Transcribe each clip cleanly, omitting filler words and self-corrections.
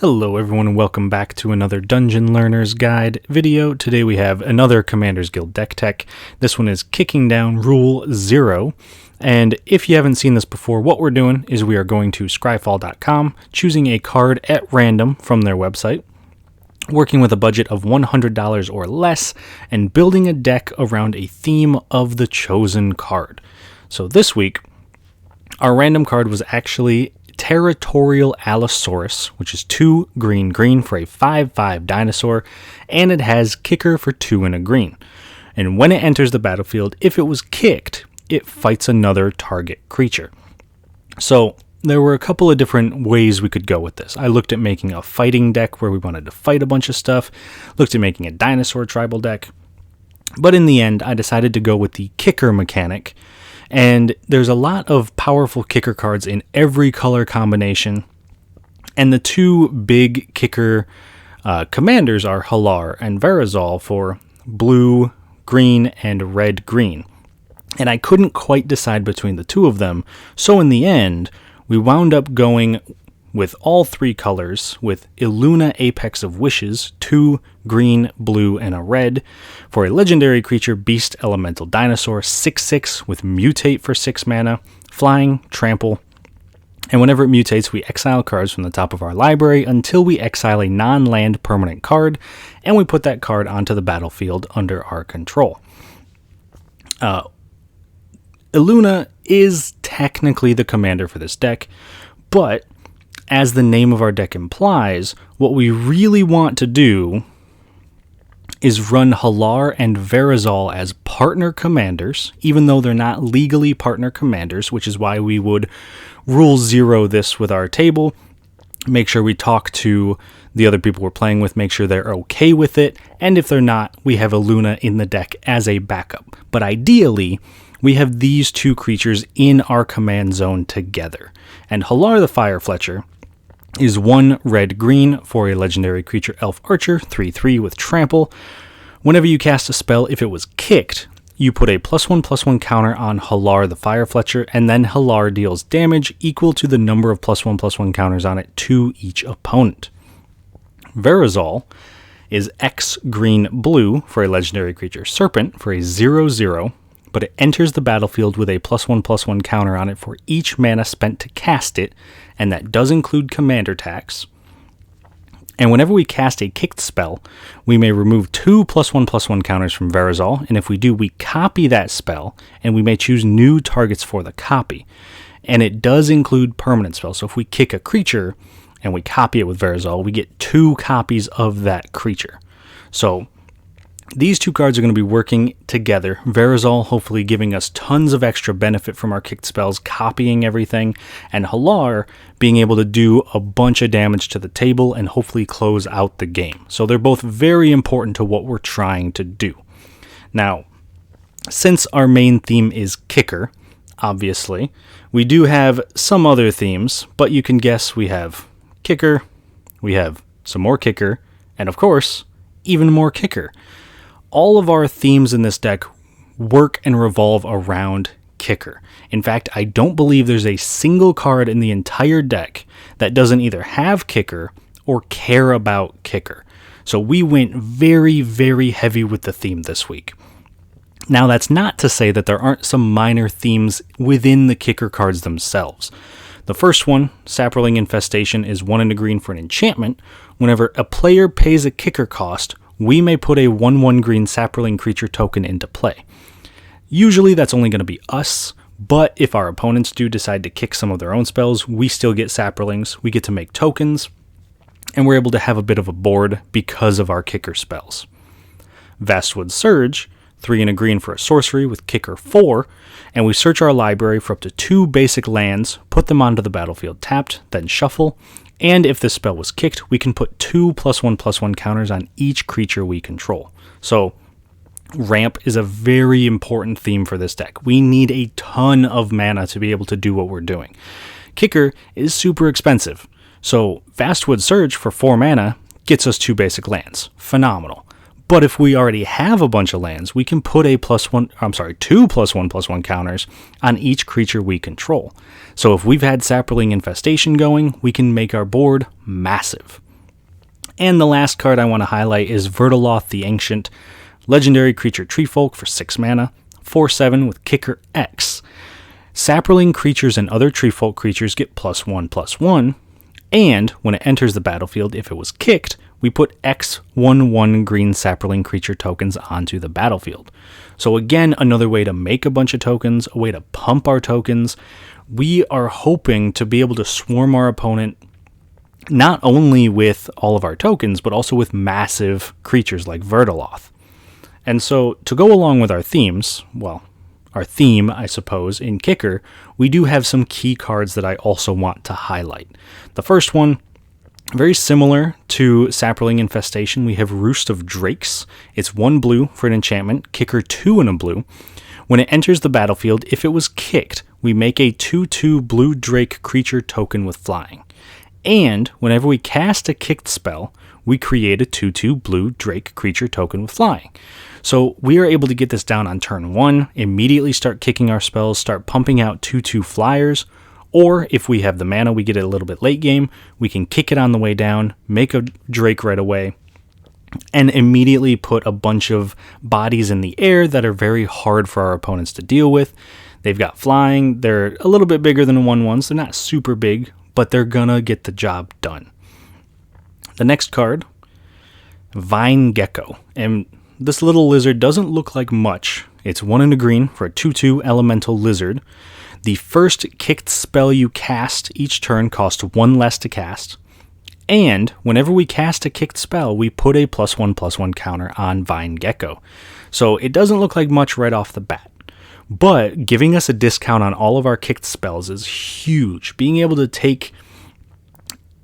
Hello everyone and welcome back to another Dungeon Learner's Guide video. Today we have another Commander's Guild deck tech. This one is kicking down Rule 0. And if you haven't seen this before, what we're doing is we are going to scryfall.com, choosing a card at random from their website, working with a budget of $100 or less, and building a deck around a theme of the chosen card. So this week, our random card was actually Territorial Allosaurus, which is 2 green for a 5/5 dinosaur, and it has kicker for 2 and a green. And when it enters the battlefield, if it was kicked, it fights another target creature. So there were a couple of different ways we could go with this. I looked at making a fighting deck where we wanted to fight a bunch of stuff, looked at making a dinosaur tribal deck, but in the end I decided to go with the kicker mechanic. And there's a lot of powerful kicker cards in every color combination. And the two big kicker commanders are Hallar and Verazol for blue, green, and red, green. And I couldn't quite decide between the two of them. So in the end, we wound up going with all three colors with Illuna Apex of Wishes, 2 green, blue, and a red, for a legendary creature beast elemental dinosaur, 6/6 with mutate for 6 mana, flying, trample, and whenever it mutates we exile cards from the top of our library until we exile a non-land permanent card, and we put that card onto the battlefield under our control. Illuna is technically the commander for this deck, but as the name of our deck implies, what we really want to do is run Hallar and Verazol as partner commanders, even though they're not legally partner commanders, which is why we would Rule 0 this with our table, make sure we talk to the other people we're playing with, make sure they're okay with it, and if they're not, we have Illuna in the deck as a backup. But ideally, we have these two creatures in our command zone together. And Hallar the Firefletcher is 1 red-green for a legendary creature elf archer, 3/3 with trample. Whenever you cast a spell, if it was kicked, you put a +1/+1 counter on Hallar the Firefletcher, and then Hallar deals damage equal to the number of +1/+1 counters on it to each opponent. Verazol is X green-blue for a legendary creature serpent for a 0/0, but it enters the battlefield with a +1/+1 counter on it for each mana spent to cast it, and that does include commander attacks. And whenever we cast a kicked spell, we may remove 2 +1/+1 counters from Verazol, and if we do, we copy that spell, and we may choose new targets for the copy. And it does include permanent spells, so if we kick a creature and we copy it with Verazol, we get 2 copies of that creature. So these two cards are going to be working together. Verazol hopefully giving us tons of extra benefit from our kicked spells, copying everything, and Hallar being able to do a bunch of damage to the table and hopefully close out the game. So they're both very important to what we're trying to do. Now, since our main theme is kicker, obviously, we do have some other themes, but you can guess we have kicker, we have some more kicker, and of course, even more kicker. All of our themes in this deck work and revolve around kicker. In fact, I don't believe there's a single card in the entire deck that doesn't either have kicker or care about kicker. So we went very, very heavy with the theme this week. Now, that's not to say that there aren't some minor themes within the kicker cards themselves. The first one, Saproling Infestation, is 1 and a green for an enchantment. Whenever a player pays a kicker cost, we may put a 1/1 green Saproling creature token into play. Usually that's only going to be us, but if our opponents do decide to kick some of their own spells, we still get Saprolings, we get to make tokens, and we're able to have a bit of a board because of our kicker spells. Vastwood Surge, 3 and a green for a sorcery with kicker 4, and we search our library for up to 2 basic lands, put them onto the battlefield tapped, then shuffle, and if this spell was kicked, we can put 2 +1/+1 counters on each creature we control. So ramp is a very important theme for this deck. We need a ton of mana to be able to do what we're doing. Kicker is super expensive, so Vastwood Surge for 4 mana gets us 2 basic lands. Phenomenal. But if we already have a bunch of lands, we can put two +1/+1 counters on each creature we control. So if we've had Saproling Infestation going, we can make our board massive. And the last card I want to highlight is Verdaloth the Ancient, legendary creature Treefolk for 6 mana, 4/7 with kicker X. Saproling creatures and other Treefolk creatures get +1/+1, and when it enters the battlefield, if it was kicked, we put X 1/1 green Saproling creature tokens onto the battlefield. So again, another way to make a bunch of tokens, a way to pump our tokens. We are hoping to be able to swarm our opponent not only with all of our tokens, but also with massive creatures like Verdaloth. And so, to go along with our themes, well, our theme, I suppose, in Kicker, we do have some key cards that I also want to highlight. The first one, very similar to Saproling Infestation, we have Roost of Drakes. It's 1 blue for an enchantment, Kicker 2 and a blue. When it enters the battlefield, if it was kicked, we make a 2/2 blue Drake creature token with flying. And whenever we cast a kicked spell, we create a 2/2 blue Drake creature token with flying. So we are able to get this down on turn 1, immediately start kicking our spells, start pumping out 2/2 flyers, or if we have the mana, we get it a little bit late game, we can kick it on the way down, make a Drake right away, and immediately put a bunch of bodies in the air that are very hard for our opponents to deal with. They've got flying, they're a little bit bigger than 1/1s, they're not super big, but they're gonna get the job done. The next card, Vine Gecko, and this little lizard doesn't look like much. It's 1 and a green for a 2/2 elemental lizard. The first kicked spell you cast each turn costs 1 less to cast, and whenever we cast a kicked spell, we put a +1/+1 counter on Vine Gecko. So it doesn't look like much right off the bat, but giving us a discount on all of our kicked spells is huge. Being able to take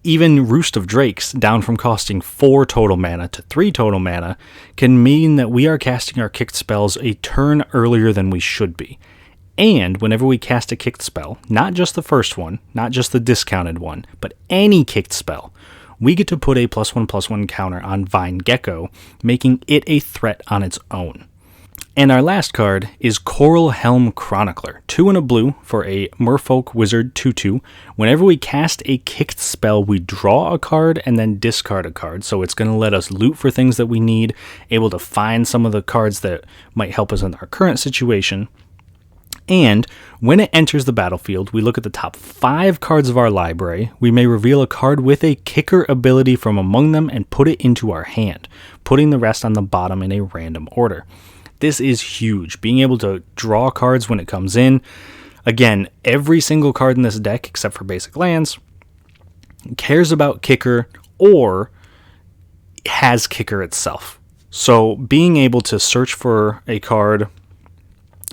even Roost of Drakes down from costing 4 total mana to 3 total mana can mean that we are casting our kicked spells a turn earlier than we should be. And whenever we cast a kicked spell, not just the first one, not just the discounted one, but any kicked spell, we get to put a +1/+1 counter on Vine Gecko, making it a threat on its own. And our last card is Coral Helm Chronicler, 2 and a blue for a Merfolk Wizard 2/2. Whenever we cast a kicked spell, we draw a card and then discard a card. So it's going to let us loot for things that we need, able to find some of the cards that might help us in our current situation. And when it enters the battlefield, we look at the top 5 cards of our library. We may reveal a card with a kicker ability from among them and put it into our hand, putting the rest on the bottom in a random order. This is huge, being able to draw cards when it comes in. Again, every single card in this deck, except for basic lands, cares about kicker or has kicker itself. So being able to search for a card,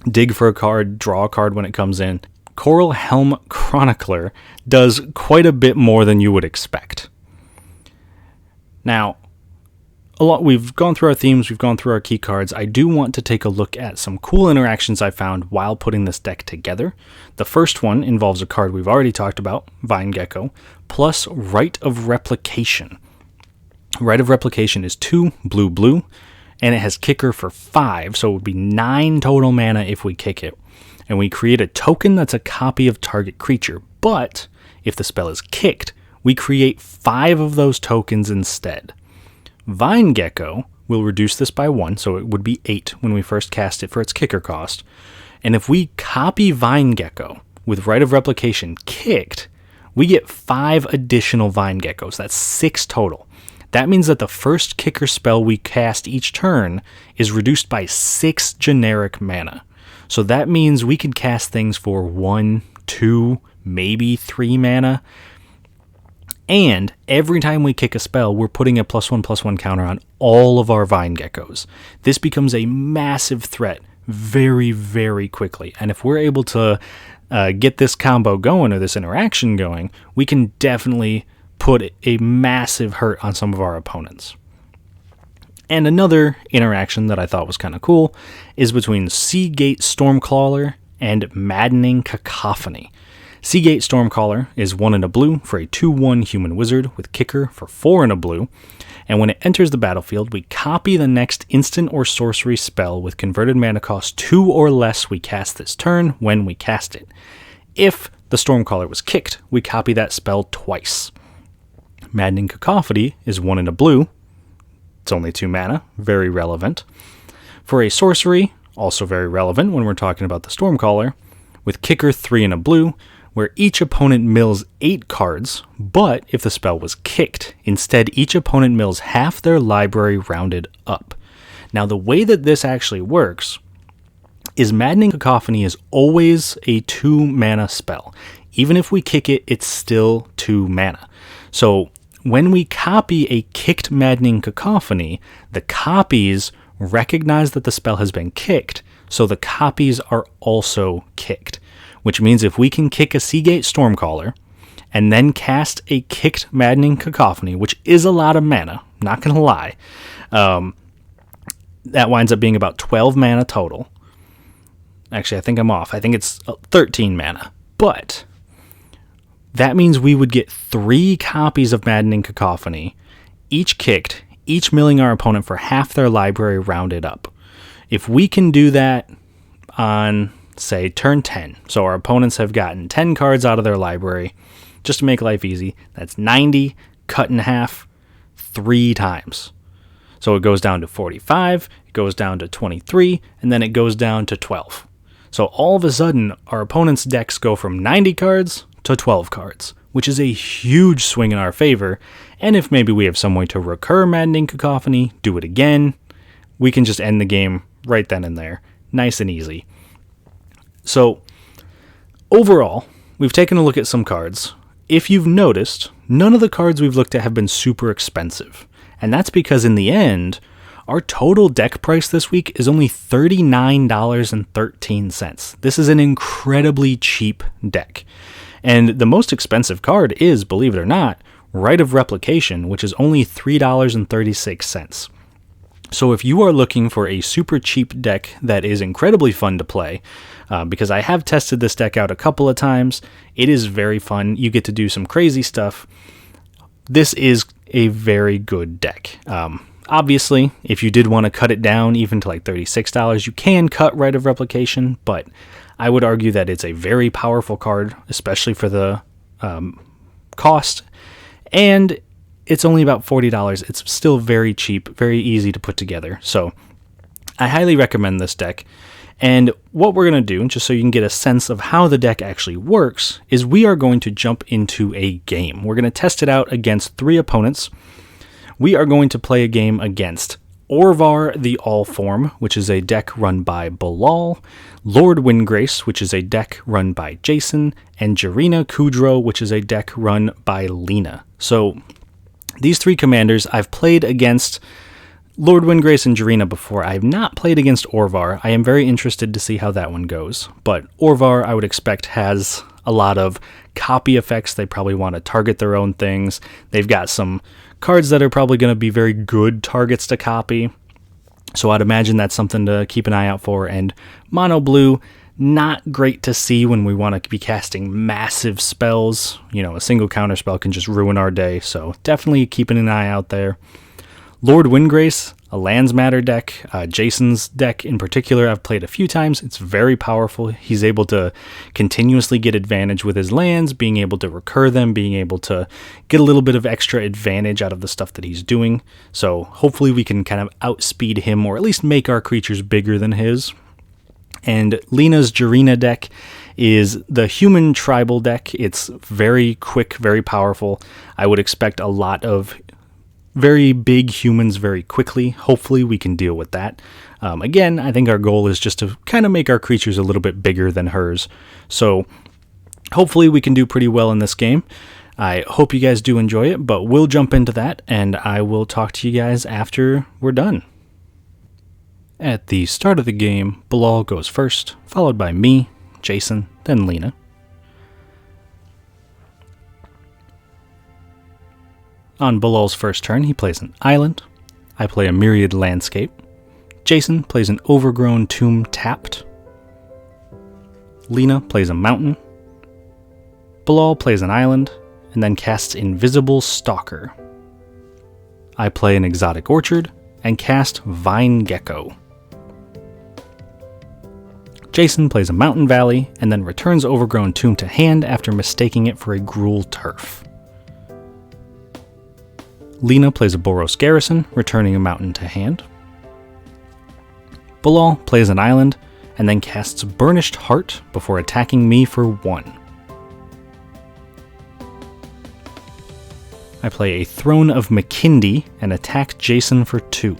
dig for a card, draw a card when it comes in, Coral Helm Chronicler does quite a bit more than you would expect. Now, we've gone through our themes, we've gone through our key cards. I do want to take a look at some cool interactions I found while putting this deck together. The first one involves a card we've already talked about, Vine Gecko, plus Rite of Replication. Rite of Replication is 2 blue, and it has kicker for 5, so it would be 9 total mana if we kick it. And we create a token that's a copy of target creature, but if the spell is kicked, we create 5 of those tokens instead. Vine Gecko will reduce this by 1, so it would be 8 when we first cast it for its kicker cost. And if we copy Vine Gecko with Rite of Replication kicked, we get 5 additional Vine Geckos. That's 6 total. That means that the first kicker spell we cast each turn is reduced by 6 generic mana. So that means we can cast things for 1, 2, maybe 3 mana. And every time we kick a spell, we're putting a +1/+1 counter on all of our Vine Geckos. This becomes a massive threat very, very quickly. And if we're able to get this combo going or this interaction going, we can definitely put a massive hurt on some of our opponents. And another interaction that I thought was kind of cool is between Seagate Stormcaller and Maddening Cacophony. Seagate Stormcaller is 1 and a blue for a 2/1 human wizard with kicker for 4 and a blue, and when it enters the battlefield, we copy the next instant or sorcery spell with converted mana cost 2 or less we cast this turn when we cast it. If the Stormcaller was kicked, we copy that spell twice. Maddening Cacophony is 1 and a blue. It's only 2 mana, very relevant. For a sorcery, also very relevant when we're talking about the Stormcaller, with Kicker 3 and a blue, where each opponent mills 8 cards, but if the spell was kicked, instead each opponent mills half their library rounded up. Now the way that this actually works is Maddening Cacophony is always a 2 mana spell. Even if we kick it, it's still 2 mana. So when we copy a kicked Maddening Cacophony, the copies recognize that the spell has been kicked, so the copies are also kicked. Which means if we can kick a Seagate Stormcaller and then cast a kicked Maddening Cacophony, which is a lot of mana, not going to lie, that winds up being about 12 mana total. Actually, I think I'm off. I think it's 13 mana. But that means we would get 3 copies of Maddening Cacophony, each kicked, each milling our opponent for half their library rounded up. If we can do that on, say, turn 10, so our opponents have gotten 10 cards out of their library, just to make life easy, that's 90 cut in half 3 times. So it goes down to 45, it goes down to 23, and then it goes down to 12. So all of a sudden, our opponent's decks go from 90 cards to 12 cards, which is a huge swing in our favor, and if maybe we have some way to recur Maddening Cacophony, do it again, we can just end the game right then and there. Nice and easy. So, overall, we've taken a look at some cards. If you've noticed, none of the cards we've looked at have been super expensive. And that's because in the end, our total deck price this week is only $39.13. This is an incredibly cheap deck. And the most expensive card is, believe it or not, Rite of Replication, which is only $3.36. So if you are looking for a super cheap deck that is incredibly fun to play, because I have tested this deck out a couple of times, it is very fun. You get to do some crazy stuff. This is a very good deck. Obviously, if you did want to cut it down even to like $36, you can cut Rite of Replication, but I would argue that it's a very powerful card, especially for the cost, and it's only about $40. It's still very cheap, very easy to put together, so I highly recommend this deck. And what we're going to do, just so you can get a sense of how the deck actually works, is we are going to jump into a game. We're going to test it out against 3 opponents. We are going to play a game against Orvar the Allform, which is a deck run by Bilal, Lord Windgrace, which is a deck run by Jason, and Jarina Kudro, which is a deck run by Lena. So these 3 commanders, I've played against Lord Windgrace and Jarina before. I have not played against Orvar. I am very interested to see how that one goes. But Orvar, I would expect, has a lot of copy effects. They probably want to target their own things. They've got some cards that are probably going to be very good targets to copy. So I'd imagine that's something to keep an eye out for. And Mono Blue, not great to see when we want to be casting massive spells. You know, a single counter spell can just ruin our day. So definitely keeping an eye out there. Lord Windgrace, a Lands Matter deck. Jason's deck in particular, I've played a few times. It's very powerful. He's able to continuously get advantage with his lands, being able to recur them, being able to get a little bit of extra advantage out of the stuff that he's doing. So hopefully we can kind of outspeed him, or at least make our creatures bigger than his. And Lena's Jarina deck is the human tribal deck. It's very quick, very powerful. I would expect a lot of very big humans very quickly. Hopefully we can deal with that. Again, I think our goal is just to kind of make our creatures a little bit bigger than hers. So hopefully we can do pretty well in this game. I hope you guys do enjoy it, but we'll jump into that, and I will talk to you guys after we're done. At the start of the game, Bilal goes first, followed by me, Jason, then Lena. On Bilal's first turn, he plays an island. I play a Myriad Landscape. Jason plays an Overgrown Tomb tapped. Lena plays a mountain. Bilal plays an island, and then casts Invisible Stalker. I play an Exotic Orchard, and cast Vine Gecko. Jason plays a Mountain Valley, and then returns Overgrown Tomb to hand after mistaking it for a Gruul Turf. Lena plays a Boros Garrison, returning a mountain to hand. Bilal plays an island, and then casts Burnished Heart before attacking me for 1. I play a Throne of Makindi and attack Jason for 2.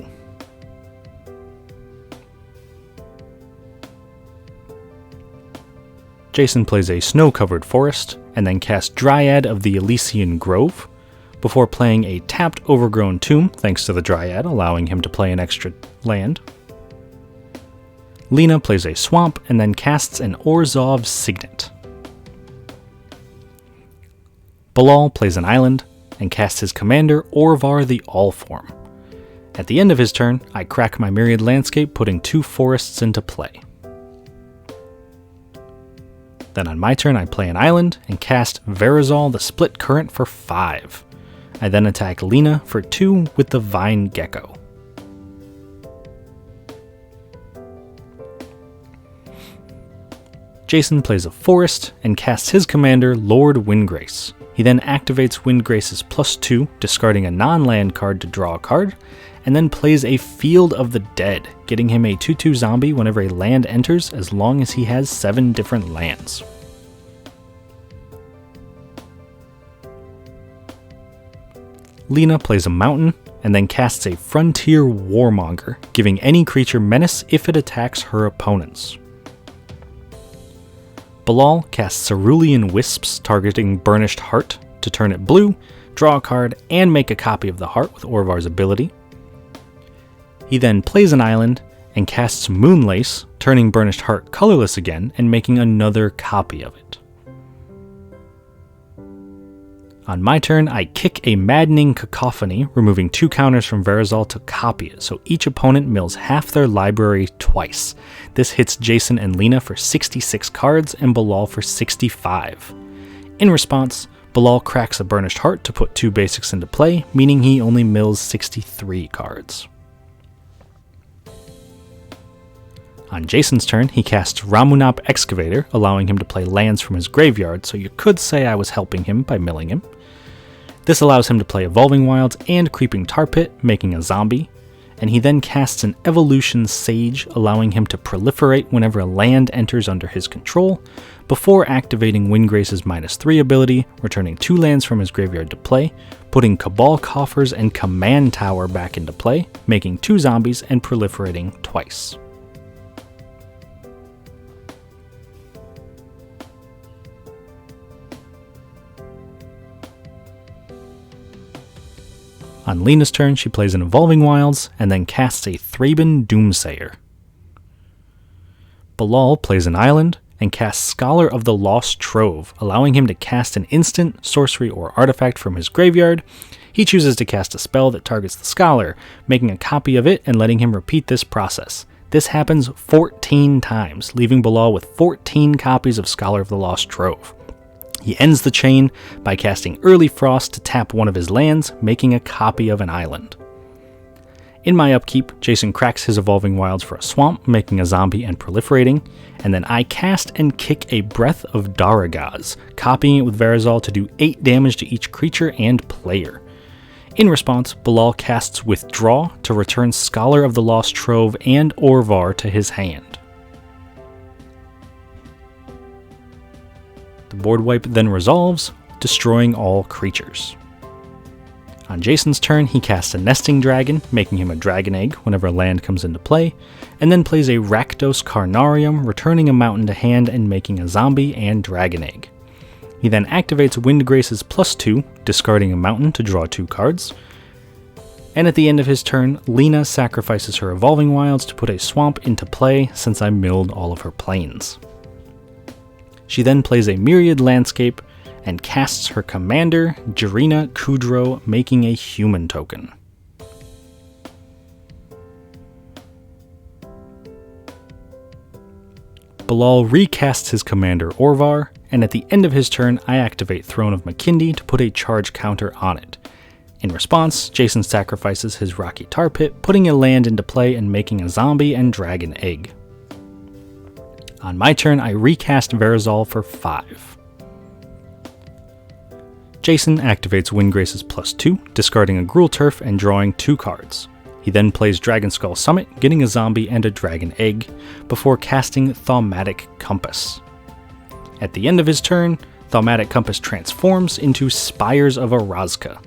Jason plays a Snow-Covered Forest, and then casts Dryad of the Elysian Grove, before playing a tapped Overgrown Tomb, thanks to the Dryad, allowing him to play an extra land. Lena plays a Swamp, and then casts an Orzhov Signet. Bilal plays an island, and casts his commander, Orvar the Allform. At the end of his turn, I crack my Myriad Landscape, putting 2 forests into play. Then on my turn, I play an island, and cast Verazol the Split Current for 5. I then attack Lena for 2 with the Vine Gecko. Jason plays a forest and casts his commander, Lord Windgrace. He then activates Windgrace's +2, discarding a non-land card to draw a card, and then plays a Field of the Dead, getting him a 2/2 zombie whenever a land enters as long as he has 7 different lands. Lena plays a mountain, and then casts a Frontier Warmonger, giving any creature menace if it attacks her opponents. Bilal casts Cerulean Wisps, targeting Burnished Heart, to turn it blue, draw a card, and make a copy of the heart with Orvar's ability. He then plays an island, and casts Moonlace, turning Burnished Heart colorless again, and making another copy of it. On my turn, I kick a Maddening Cacophony, removing 2 counters from Verazol to copy it, so each opponent mills half their library twice. This hits Jason and Lena for 66 cards, and Bilal for 65. In response, Bilal cracks a Burnished Heart to put 2 basics into play, meaning he only mills 63 cards. On Jason's turn, he casts Ramunap Excavator, allowing him to play lands from his graveyard, so you could say I was helping him by milling him. This allows him to play Evolving Wilds and Creeping Tar Pit, making a zombie, and he then casts an Evolution Sage, allowing him to proliferate whenever a land enters under his control, before activating Windgrace's -3 ability, returning 2 lands from his graveyard to play, putting Cabal Coffers and Command Tower back into play, making 2 zombies and proliferating twice. On Lena's turn, she plays an Evolving Wilds, and then casts a Thraben Doomsayer. Bilal plays an island, and casts Scholar of the Lost Trove, allowing him to cast an instant, sorcery, or artifact from his graveyard. He chooses to cast a spell that targets the Scholar, making a copy of it and letting him repeat this process. This happens 14 times, leaving Bilal with 14 copies of Scholar of the Lost Trove. He ends the chain by casting Early Frost to tap one of his lands, making a copy of an island. In my upkeep, Jason cracks his Evolving Wilds for a swamp, making a zombie and proliferating, and then I cast and kick a Breath of Daragaz, copying it with Verazol to do 8 damage to each creature and player. In response, Bilal casts Withdraw to return Scholar of the Lost Trove and Orvar to his hand. The board wipe then resolves, destroying all creatures. On Jason's turn, he casts a Nesting Dragon, making him a Dragon Egg whenever a land comes into play, and then plays a Rakdos Carnarium, returning a mountain to hand and making a zombie and Dragon Egg. He then activates Windgrace's +2, discarding a mountain to draw 2 cards. And at the end of his turn, Lena sacrifices her Evolving Wilds to put a swamp into play since I milled all of her plains. She then plays a Myriad Landscape and casts her commander, Jirina Kudro, making a human token. Bilal recasts his commander Orvar, and at the end of his turn, I activate Throne of Makindi to put a charge counter on it. In response, Jason sacrifices his Rocky Tar Pit, putting a land into play and making a zombie and Dragon Egg. On my turn, I recast Verazol for 5. Jason activates Windgrace's +2, discarding a Gruul Turf and drawing 2 cards. He then plays Dragonskull Summit, getting a zombie and a dragon egg, before casting Thaumatic Compass. At the end of his turn, Thaumatic Compass transforms into Spires of Orazca.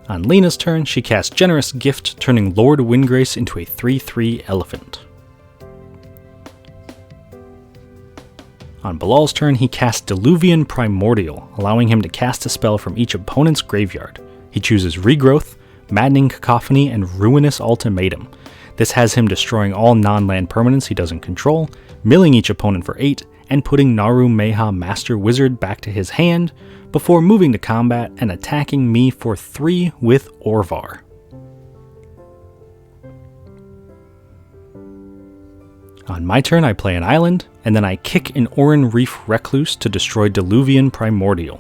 On Lena's turn, she casts Generous Gift, turning Lord Windgrace into a 3/3 elephant. On Bilal's turn, he casts Diluvian Primordial, allowing him to cast a spell from each opponent's graveyard. He chooses Regrowth, Maddening Cacophony, and Ruinous Ultimatum. This has him destroying all non-land permanents he doesn't control, milling each opponent for 8, and putting Naru Meha Master Wizard back to his hand, before moving to combat and attacking me for 3 with Orvar. On my turn, I play an island, and then I kick an Oran Reef Recluse to destroy Diluvian Primordial.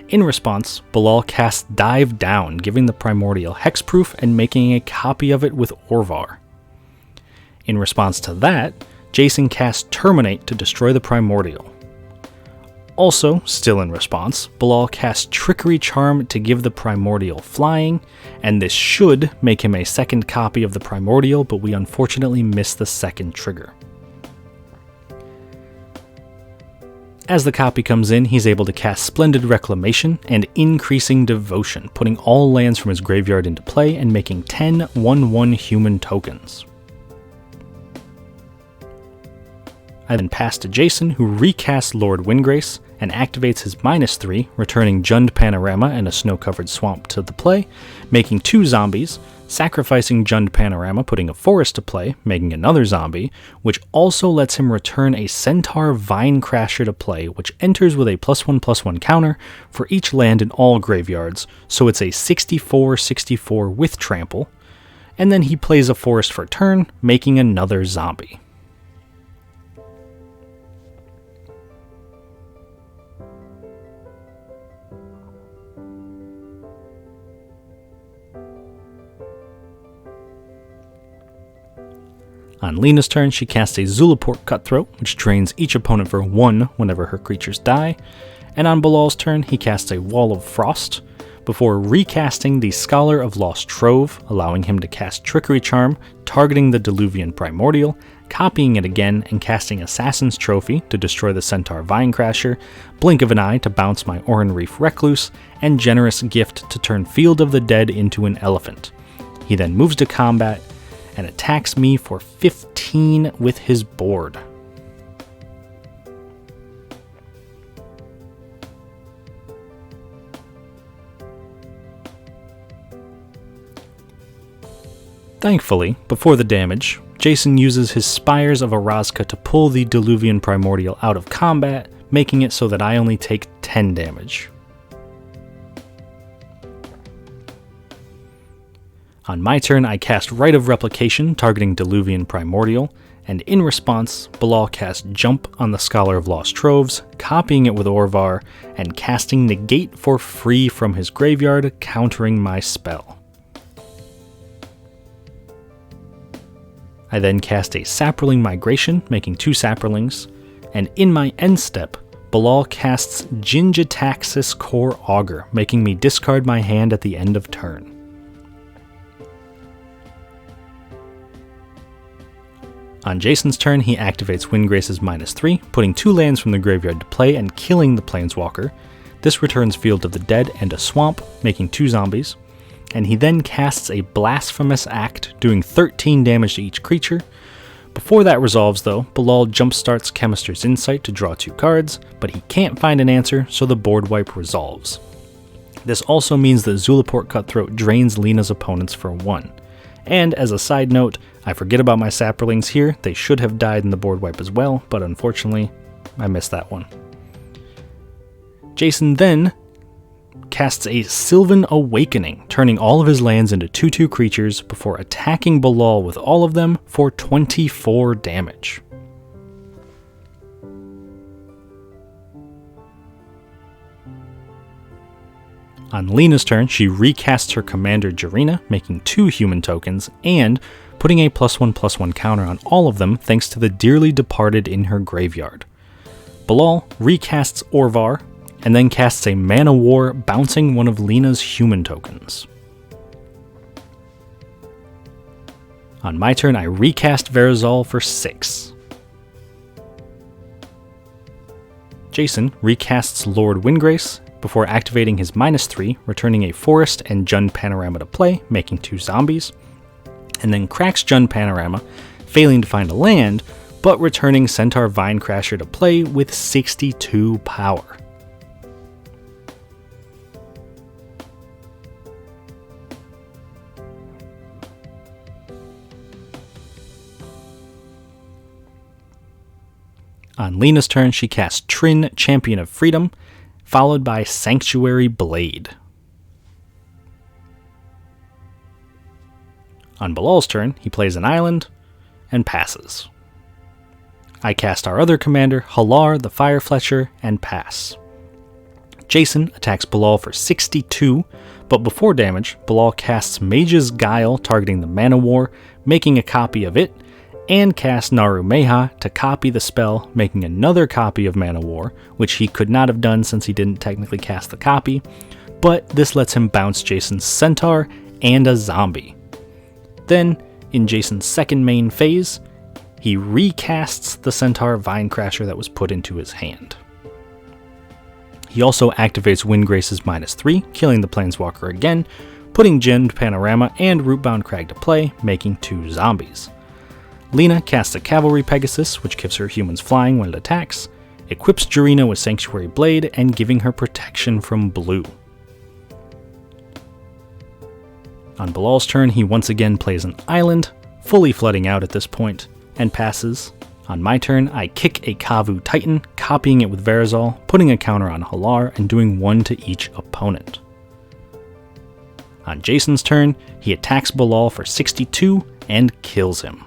In response, Bilal casts Dive Down, giving the Primordial hexproof and making a copy of it with Orvar. In response to that, Jason casts Terminate to destroy the Primordial. Also, still in response, Bilal casts Trickery Charm to give the Primordial flying, and this should make him a second copy of the Primordial, but we unfortunately miss the second trigger. As the copy comes in, he's able to cast Splendid Reclamation and Increasing Devotion, putting all lands from his graveyard into play and making 10 1/1 human tokens. I then pass to Jason, who recasts Lord Windgrace and activates his -3, returning Jund Panorama and a snow-covered swamp to the play, making 2 zombies, sacrificing Jund Panorama, putting a forest to play, making another zombie, which also lets him return a Centaur Vinecrasher to play, which enters with a +1/+1 counter for each land in all graveyards, so it's a 64/64 with trample, and then he plays a forest for turn, making another zombie. On Lena's turn, she casts a Zulaport Cutthroat, which drains each opponent for 1 whenever her creatures die, and on Bilal's turn, he casts a Wall of Frost, before recasting the Scholar of Lost Trove, allowing him to cast Trickery Charm, targeting the Diluvian Primordial, copying it again, and casting Assassin's Trophy to destroy the Centaur Vinecrasher, Blink of an Eye to bounce my Oran Reef Recluse, and Generous Gift to turn Field of the Dead into an elephant. He then moves to combat, and attacks me for 15 with his board. Thankfully, before the damage, Jason uses his Spires of Orazca to pull the Diluvian Primordial out of combat, making it so that I only take 10 damage. On my turn, I cast Rite of Replication, targeting Diluvian Primordial, and in response, Bilal casts Jump on the Scholar of Lost Troves, copying it with Orvar, and casting Negate for free from his graveyard, countering my spell. I then cast a Saproling Migration, making 2 Saprolings, and in my end step, Bilal casts Jingitaxis Core Augur, making me discard my hand at the end of turn. On Jason's turn, he activates Windgrace's -3, putting 2 lands from the graveyard to play and killing the Planeswalker. This returns Field of the Dead and a Swamp, making 2 zombies. And he then casts a Blasphemous Act, doing 13 damage to each creature. Before that resolves though, Bilal jumpstarts Chemister's Insight to draw 2 cards, but he can't find an answer, so the board wipe resolves. This also means that Zulaport Cutthroat drains Lena's opponents for 1. And as a side note, I forget about my Saprolings here. They should have died in the board wipe as well, but unfortunately, I missed that one. Jason then casts a Sylvan Awakening, turning all of his lands into 2/2 creatures before attacking Bilal with all of them for 24 damage. On Lena's turn, she recasts her commander Jarina, making 2 human tokens, and putting a +1/+1 counter on all of them thanks to the Dearly Departed in her graveyard. Bilal recasts Orvar, and then casts a Mana War, bouncing one of Lena's human tokens. On my turn, I recast Verazol for 6. Jason recasts Lord Windgrace before activating his -3, returning a Forest and Jund Panorama to play, making 2 zombies, and then cracks Jund Panorama, failing to find a land, but returning Centaur Vinecrasher to play with 62 power. On Lena's turn, she casts Trin, Champion of Freedom, followed by Sanctuary Blade. On Bilal's turn, he plays an island and passes. I cast our other commander, Hallar the Firefletcher, and pass. Jason attacks Bilal for 62, but before damage, Bilal casts Mage's Guile targeting the Mana War, making a copy of it, and casts Naru Meha to copy the spell, making another copy of Mana War, which he could not have done since he didn't technically cast the copy, but this lets him bounce Jason's Centaur and a zombie. Then, in Jason's second main phase, he recasts the Centaur Vinecrasher that was put into his hand. He also activates Windgrace's -3, killing the Planeswalker again, putting Jund Panorama and Rootbound Crag to play, making 2 zombies. Lena casts a Cavalry Pegasus, which gives her humans flying when it attacks, equips Jurina with Sanctuary Blade, and giving her protection from blue. On Bilal's turn, he once again plays an island, fully flooding out at this point, and passes. On my turn, I kick a Kavu Titan, copying it with Verazol, putting a counter on Hallar, and doing 1 to each opponent. On Jason's turn, he attacks Bilal for 62 and kills him.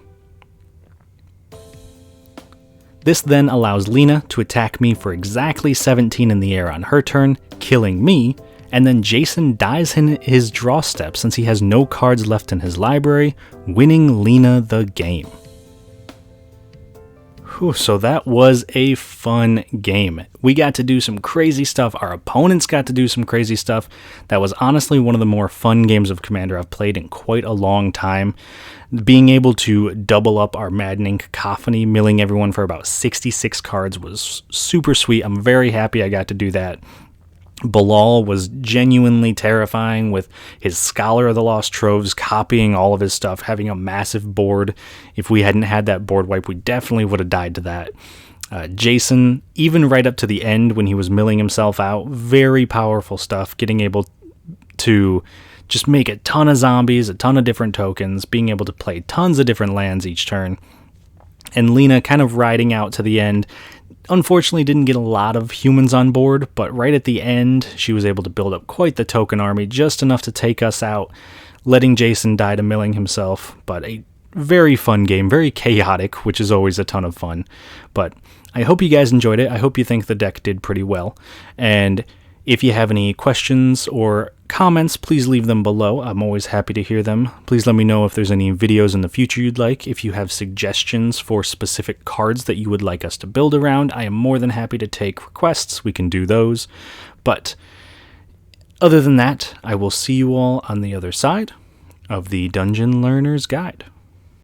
This then allows Lena to attack me for exactly 17 in the air on her turn, killing me, and then Jason dies in his draw step since he has no cards left in his library, winning Lena the game. Whew, so that was a fun game. We got to do some crazy stuff. Our opponents got to do some crazy stuff. That was honestly one of the more fun games of Commander I've played in quite a long time. Being able to double up our Maddening Cacophony, milling everyone for about 66 cards was super sweet. I'm very happy I got to do that. Bilal was genuinely terrifying with his Scholar of the Lost Troves, copying all of his stuff, having a massive board. If we hadn't had that board wipe, we definitely would have died to that. Jason, even right up to the end when he was milling himself out, very powerful stuff, getting able to just make a ton of zombies, a ton of different tokens, being able to play tons of different lands each turn. And Lena kind of riding out to the end. Unfortunately, didn't get a lot of humans on board, but right at the end, she was able to build up quite the token army, just enough to take us out, letting Jason die to milling himself. But a very fun game, very chaotic, which is always a ton of fun. But I hope you guys enjoyed it. I hope you think the deck did pretty well. And if you have any questions or comments, please leave them below. I'm always happy to hear them. Please let me know if there's any videos in the future you'd like. If you have suggestions for specific cards that you would like us to build around, I am more than happy to take requests. We can do those. But other than that, I will see you all on the other side of the Dungeon Learner's Guide.